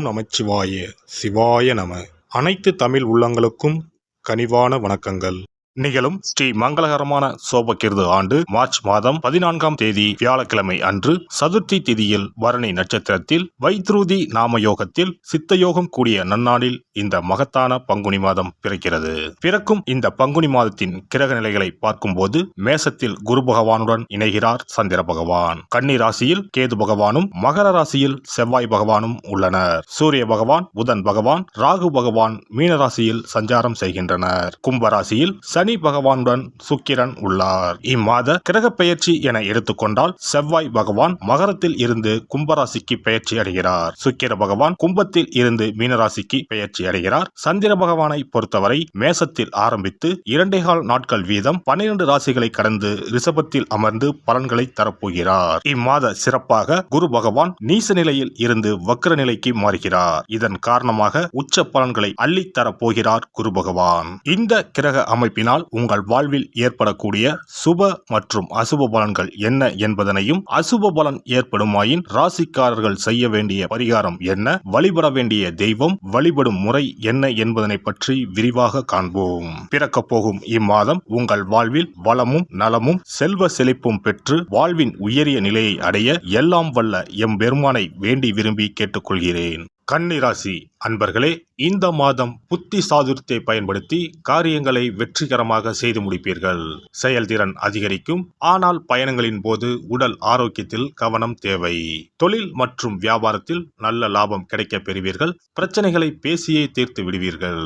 நமச்சிவாய சிவாய நம. அனைத்து தமிழ் உள்ளங்களுக்கும் கனிவான வணக்கங்கள். நிகழும் ஸ்ரீ மங்களகரமான சோபகிருது ஆண்டு மார்ச் மாதம் 14ஆம் தேதி வியாழக்கிழமை அன்று சதுர்த்தி திதியில் பரணி நட்சத்திரத்தில் வைத்ருதி நாம யோகத்தில் சித்தயோகம் கூடிய நன்னாளில் இந்த மகத்தான பங்குனி மாதம் பிறக்கிறது. பிறக்கும் இந்த பங்குனி மாதத்தின் கிரக நிலைகளை பார்க்கும்போது மேசத்தில் குரு பகவானுடன் இணைகிறார் சந்திர பகவான். கன்னி ராசியில் கேது பகவானும் மகர ராசியில் செவ்வாய் பகவானும் உள்ளனர். சூரிய பகவான், புதன் பகவான், ராகு பகவான் மீனராசியில் சஞ்சாரம் செய்கின்றனர். கும்பராசியில் சனி பகவானுடன் சுக்கிரன் உள்ளார். இம்மாத கிரக பெயர்ச்சி என எடுத்துக்கொண்டால் செவ்வாய் பகவான் மகரத்தில் இருந்து கும்பராசிக்கு பெயர்ச்சி அடைகிறார். சுக்கிர பகவான் கும்பத்தில் இருந்து மீனராசிக்கு பெயர்ச்சி அடைகிறார். சந்திர பகவானை பொறுத்தவரை மேசத்தில் ஆரம்பித்து 2.25 நாட்கள் வீதம் 12 ராசிகளை கடந்து ரிஷபத்தில் அமர்ந்து பலன்களை தரப்போகிறார். இம்மாத சிறப்பாக குரு பகவான் நீச நிலையில் இருந்து வக்ர நிலைக்கு மாறுகிறார். இதன் காரணமாக உச்ச பலன்களை அள்ளித் தரப்போகிறார் குரு பகவான். இந்த கிரக அமைப்பினால் உங்கள் வாழ்வில் ஏற்படக்கூடிய சுப மற்றும் அசுப பலன்கள் என்ன என்பதனையும், அசுப பலன் ஏற்படுமாயின் ராசிக்காரர்கள் செய்ய வேண்டிய பரிகாரம் என்ன, வழிபட வேண்டிய தெய்வம், வழிபடும் முறை என்ன என்பதனை பற்றி விரிவாக காண்போம். பிறக்கப் போகும் இம்மாதம் உங்கள் வாழ்வில் வளமும் நலமும் செல்வ செழிப்பும் பெற்று வாழ்வின் உயரிய நிலையை அடைய எல்லாம் வல்ல எம்பெருமானை வேண்டி விரும்பி கேட்டுக்கொள்கிறேன். கன்னிராசி அன்பர்களே, இந்த மாதம் புத்தி சாதுரியத்தை பயன்படுத்தி காரியங்களை வெற்றிகரமாக செய்து முடிப்பீர்கள். செயல்திறன் அதிகரிக்கும். ஆனால் பயணங்களின் போது உடல் ஆரோக்கியத்தில் கவனம் தேவை. தொழில் மற்றும் வியாபாரத்தில் நல்ல லாபம் கிடைக்க பெறுவீர்கள். பிரச்சனைகளை பேசியே தீர்த்து விடுவீர்கள்.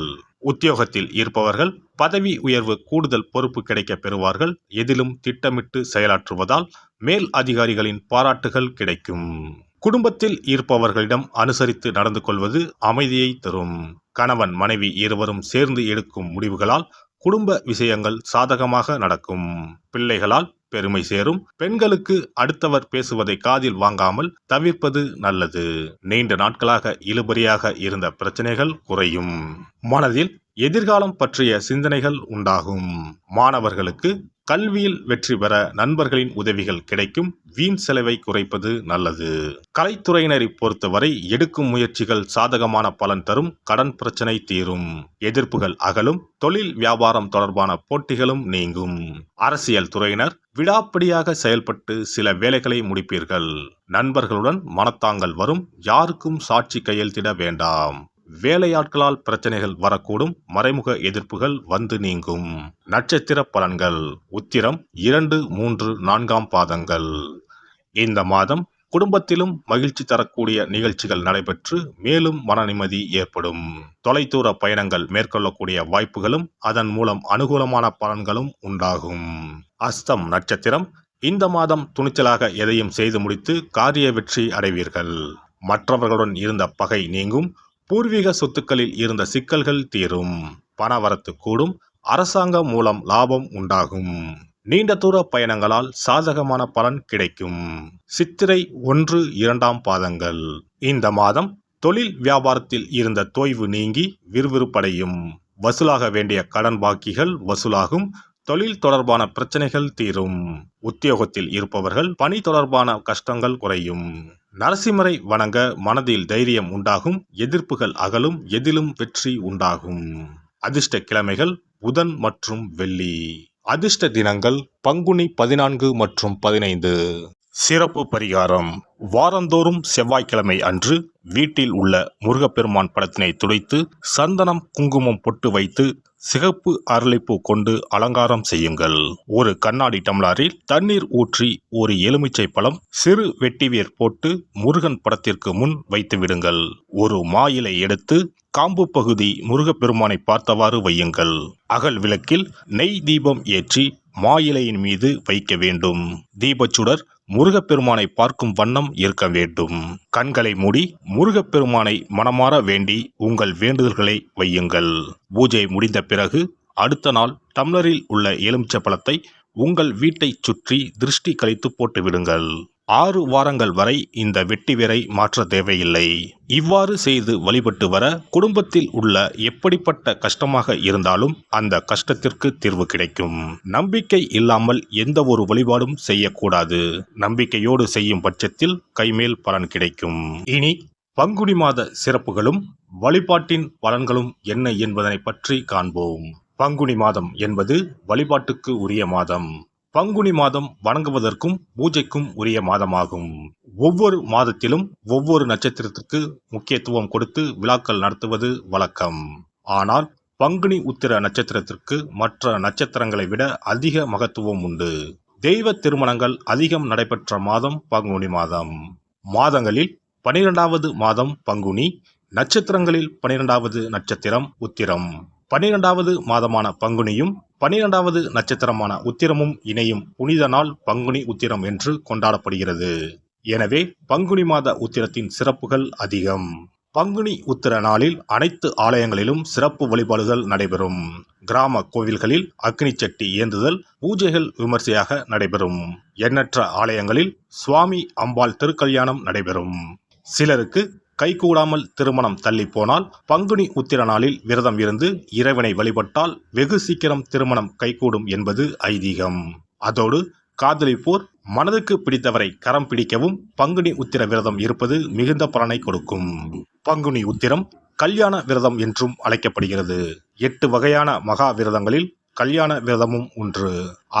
உத்தியோகத்தில் இருப்பவர்கள் பதவி உயர்வு, கூடுதல் பொறுப்பு கிடைக்க பெறுவார்கள். எதிலும் திட்டமிட்டு செயலாற்றுவதால் மேல் அதிகாரிகளின் பாராட்டுகள் கிடைக்கும். குடும்பத்தில் இருப்பவர்களிடம் அனுசரித்து நடந்து கொள்வது அமைதியை தரும். கணவன் மனைவி இருவரும் சேர்ந்து எடுக்கும் முடிவுகளால் குடும்ப விஷயங்கள் சாதகமாக நடக்கும். பிள்ளைகளால் பெருமை சேரும். பெண்களுக்கு அடுத்தவர் பேசுவதை காதில் வாங்காமல் தவிர்ப்பது நல்லது. நீண்ட நாட்களாக இழுபறியாக இருந்த பிரச்சனைகள் குறையும். மனதில் எதிர்காலம் பற்றிய சிந்தனைகள் உண்டாகும். மாணவர்களுக்கு கல்வியில் வெற்றி பெற நண்பர்களின் உதவிகள் கிடைக்கும். வீண் செலவை குறைப்பது நல்லது. கலைத்துறையினரை பொறுத்தவரை எடுக்கும் முயற்சிகள் சாதகமான பலன் தரும். கடன் பிரச்சனை தீரும். எதிர்ப்புகள் அகலும். தொழில் வியாபாரம் தொடர்பான போட்டிகளும் நீங்கும். அரசியல் துறையினர் விடாப்பிடியாக செயல்பட்டு சில வேலைகளை முடிப்பீர்கள். நண்பர்களுடன் மனத்தாங்கல் வரும். யாருக்கும் சாட்சி கையெழுத்திட வேண்டாம். வேலையாட்களால் பிரச்சனைகள் வரக்கூடும். மறைமுக எதிர்ப்புகள் வந்து நீங்கும். நட்சத்திர பலன்கள். உத்திரம் 2, 3, 4ஆம் பாதங்கள். இந்த மாதம் குடும்பத்திலும் மகிழ்ச்சி தரக்கூடிய நிகழ்ச்சிகள் நடைபெற்று மேலும் மன நிம்மதி ஏற்படும். தொலைதூர பயணங்கள் மேற்கொள்ளக்கூடிய வாய்ப்புகளும் அதன் மூலம் அனுகூலமான பலன்களும் உண்டாகும். அஸ்தம் நட்சத்திரம். இந்த மாதம் துணிச்சலாக எதையும் செய்து முடித்து காரிய வெற்றி அடைவீர்கள். மற்றவர்களுடன் இருந்த பகை நீங்கும். பூர்வீக சொத்துக்களில் இருந்த சிக்கல்கள் தீரும். பணவரத்து கூடும். அரசாங்கம் மூலம் லாபம் உண்டாகும். நீண்ட தூர பயணங்களால் சாதகமான பலன் கிடைக்கும். சித்திரை 1, 2ஆம் பாதங்கள். இந்த மாதம் தொழில் வியாபாரத்தில் இருந்த தொய்வு நீங்கி விறுவிறுப்படையும். வசூலாக வேண்டிய கடன் பாக்கிகள் வசூலாகும். தொழில் தொடர்பான பிரச்சனைகள் தீரும். உத்தியோகத்தில் இருப்பவர்கள் பணி தொடர்பான கஷ்டங்கள் குறையும். நரசிம்மரை வணங்க மனதில் தைரியம் உண்டாகும். எதிர்ப்புகள் அகலும். எதிலும் வெற்றி உண்டாகும். அதிர்ஷ்ட கிழமைகள் புதன் மற்றும் வெள்ளி. அதிர்ஷ்ட தினங்கள் பங்குனி 14 மற்றும் 15. சிறப்பு பரிகாரம். வாரந்தோறும் செவ்வாய்க்கிழமை அன்று வீட்டில் உள்ள முருகப்பெருமான் படத்தினை துடைத்து சந்தனம் குங்குமம் பொட்டு வைத்து சிகப்பு அரளிப்பூ கொண்டு அலங்காரம் செய்யுங்கள். ஒரு கண்ணாடி டம்ளரில் தண்ணீர் ஊற்றி ஒரு எலுமிச்சை பழம், சிறு வெட்டிவேர் போட்டு முருகன் படத்திற்கு முன் வைத்து விடுங்கள். ஒரு மா இலை எடுத்து காம்பு பகுதி முருகப்பெருமானை பார்த்தவாறு வையுங்கள். அகல் விளக்கில் நெய் தீபம் ஏற்றி மா இலையின் மீது வைக்க வேண்டும். தீபச்சுடர் முருகப்பெருமானை பார்க்கும் வண்ணம் இருக்க வேண்டும். கண்களை மூடி முருகப்பெருமானை மனமாற வேண்டி உங்கள் வேண்டுதல்களை வையுங்கள். பூஜை முடிந்த பிறகு அடுத்த நாள் டம்ளரில் உள்ள எலுமிச்சை பழத்தை உங்கள் வீட்டை சுற்றி திருஷ்டி கழித்து போட்டு விடுங்கள். 6 வாரங்கள் வரை இந்த வெட்டிவேரை மாற்ற தேவையில்லை. இவ்வாறு செய்து வழிபட்டு வர குடும்பத்தில் உள்ள எப்படிப்பட்ட கஷ்டமாக இருந்தாலும் அந்த கஷ்டத்திற்கு தீர்வு கிடைக்கும். நம்பிக்கை இல்லாமல் எந்த ஒரு வழிபாடும் செய்யக்கூடாது. நம்பிக்கையோடு செய்யும் பட்சத்தில் கைமேல் பலன் கிடைக்கும். இனி பங்குனி மாத சிறப்புகளும் வழிபாட்டின் பலன்களும் என்ன என்பதனை பற்றி காண்போம். பங்குனி மாதம் என்பது வழிபாட்டுக்கு உரிய மாதம். பங்குனி மாதம் வணங்குவதற்கும் பூஜைக்கும் உரிய மாதமாகும். ஒவ்வொரு மாதத்திலும் ஒவ்வொரு நட்சத்திரத்திற்கு முக்கியத்துவம் கொடுத்து விழாக்கள் நடத்துவது வழக்கம். ஆனால் பங்குனி உத்திர நட்சத்திரத்திற்கு மற்ற நட்சத்திரங்களை விட அதிக மகத்துவம் உண்டு. தெய்வ திருமணங்கள் அதிகம் நடைபெற்ற மாதம் பங்குனி மாதம். மாதங்களில் 12வது மாதம் பங்குனி, நட்சத்திரங்களில் 12வது நட்சத்திரம் உத்திரம். 12வது மாதமான பங்குனியும் 12வது நட்சத்திரமான உத்திரமும் இணையும் புனித நாள் பங்குனி உத்திரம் என்று கொண்டாடப்படுகிறது. எனவே பங்குனி மாத உத்திரத்தின் சிறப்புகள் அதிகம். பங்குனி உத்திர நாளில் அனைத்து ஆலயங்களிலும் சிறப்பு வழிபாடுகள் நடைபெறும். கிராம கோவில்களில் அக்னி சட்டி ஏந்துதல், பூஜைகள் விமர்சையாக நடைபெறும். எண்ணற்ற ஆலயங்களில் சுவாமி அம்பாள் திருக்கல்யாணம் நடைபெறும். சிலருக்கு கைகூடாமல் திருமணம் தள்ளி போனால் பங்குனி உத்திர நாளில் விரதம் இருந்து இறைவனை வழிபட்டால் வெகு சீக்கிரம் திருமணம் கைகூடும் என்பது ஐதீகம். அதோடு காதலிப்போர் மனதுக்கு பிடித்தவரை கரம் பிடிக்கவும் பங்குனி உத்திர விரதம் இருப்பது மிகுந்த பலனை கொடுக்கும். பங்குனி உத்திரம் கல்யாண விரதம் என்றும் அழைக்கப்படுகிறது. 8 வகையான மகா விரதங்களில் கல்யாண விரதமும் ஒன்று.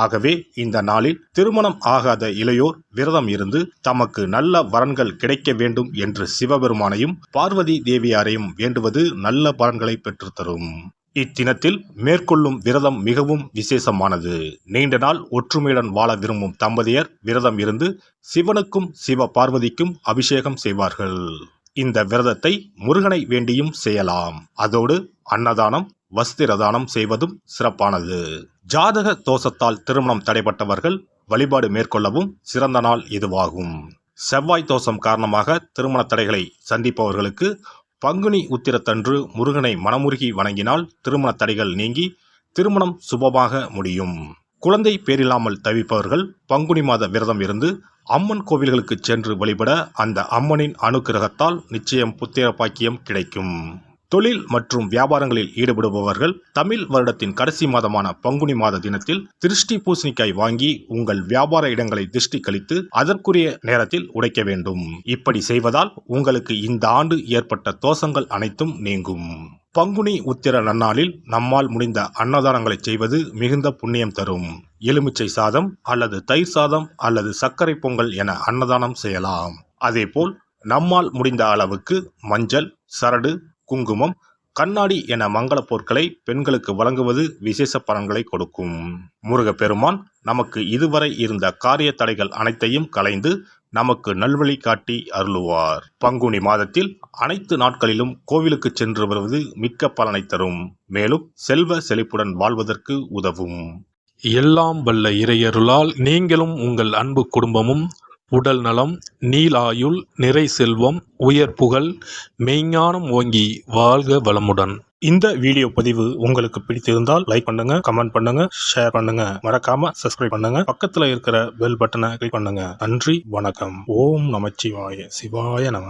ஆகவே இந்த நாளில் திருமணம் ஆகாத இளையோர் விரதம் இருந்து தமக்கு நல்ல வரன்கள் கிடைக்க வேண்டும் என்று சிவபெருமானையும் பார்வதி தேவியாரையும் வேண்டுவது நல்ல பலன்களை பெற்றுத்தரும். இத்தினத்தில் மேற்கொள்ளும் விரதம் மிகவும் விசேஷமானது. நீண்ட நாள் ஒற்றுமையுடன் வாழ விரும்பும் தம்பதியர் விரதம் இருந்து சிவனுக்கும் சிவ பார்வதிக்கும் அபிஷேகம் செய்வார்கள். இந்த விரதத்தை முருகனை வேண்டியும் செய்யலாம். அதோடு அன்னதானம், வஸ்திர தானம் செய்வதும் சிறப்பானது. ஜாதக தோஷத்தால் திருமணம் தடைப்பட்டவர்கள் வழிபாடு மேற்கொள்ளவும் சிறந்த நாள் இதுவாகும். செவ்வாய் தோஷம் காரணமாக திருமண தடைகளை சந்திப்பவர்களுக்கு பங்குனி உத்திரத்தன்று முருகனை மனமுருகி வணங்கினால் திருமண தடைகள் நீங்கி திருமணம் சுபமாக முடியும். குழந்தை பேரில்லாமல் தவிப்பவர்கள் பங்குனி மாத விரதம் இருந்து அம்மன் கோவில்களுக்கு சென்று வழிபட அந்த அம்மனின் அனுக்கிரகத்தால் நிச்சயம் புத்திர பாக்கியம் கிடைக்கும். தொழில் மற்றும் வியாபாரங்களில் ஈடுபடுபவர்கள் தமிழ் வருடத்தின் கடைசி மாதமான பங்குனி மாத தினத்தில் திருஷ்டி பூசணிக்காய் வாங்கி உங்கள் வியாபார இடங்களை திருஷ்டி கழித்து அதற்குரிய நேரத்தில் உடைக்க வேண்டும். இப்படி செய்வதால் உங்களுக்கு இந்த ஆண்டு ஏற்பட்ட தோஷங்கள் அனைத்தும் நீங்கும். பங்குனி உத்திர நன்னாளில் நம்மால் முடிந்த அன்னதானங்களை செய்வது மிகுந்த புண்ணியம் தரும். எலுமிச்சை சாதம் அல்லது தயிர் சாதம் அல்லது சர்க்கரை பொங்கல் என அன்னதானம் செய்யலாம். அதேபோல் நம்மால் முடிந்த அளவுக்கு மஞ்சள், சரடு, குங்குமம், கண்ணாடி என மங்கள பொருட்களை பெண்களுக்கு வழங்குவது விசேஷ பலன்களை கொடுக்கும். முருகப்பெருமான் நமக்கு இதுவரை இருந்த காரிய தடைகள் அனைத்தையும் களைந்து நமக்கு நல்வழி காட்டி அருளுவார். பங்குனி மாதத்தில் அனைத்து நாட்களிலும் கோவிலுக்கு சென்று வருவது மிக்க பலனை தரும். மேலும் செல்வ செழிப்புடன் வாழ்வதற்கு உதவும். எல்லாம் வல்ல இறையருளால் நீங்களும் உங்கள் அன்பு குடும்பமும் உடல் நலம், நீலாயுள், நிறை செல்வம், உயர் புகழ், மெய்ஞானம் ஓங்கி வாழ்க வளமுடன். இந்த வீடியோ பதிவு உங்களுக்கு பிடித்திருந்தால் லைக் பண்ணுங்க, கமெண்ட் பண்ணுங்க, ஷேர் பண்ணுங்க, மறக்காம சப்ஸ்கிரைப் பண்ணுங்க, பக்கத்துல இருக்கிற பெல் பட்டனை கிளிக் பண்ணுங்க. நன்றி, வணக்கம். ஓம் நமச்சிவாய. சிவாய நம.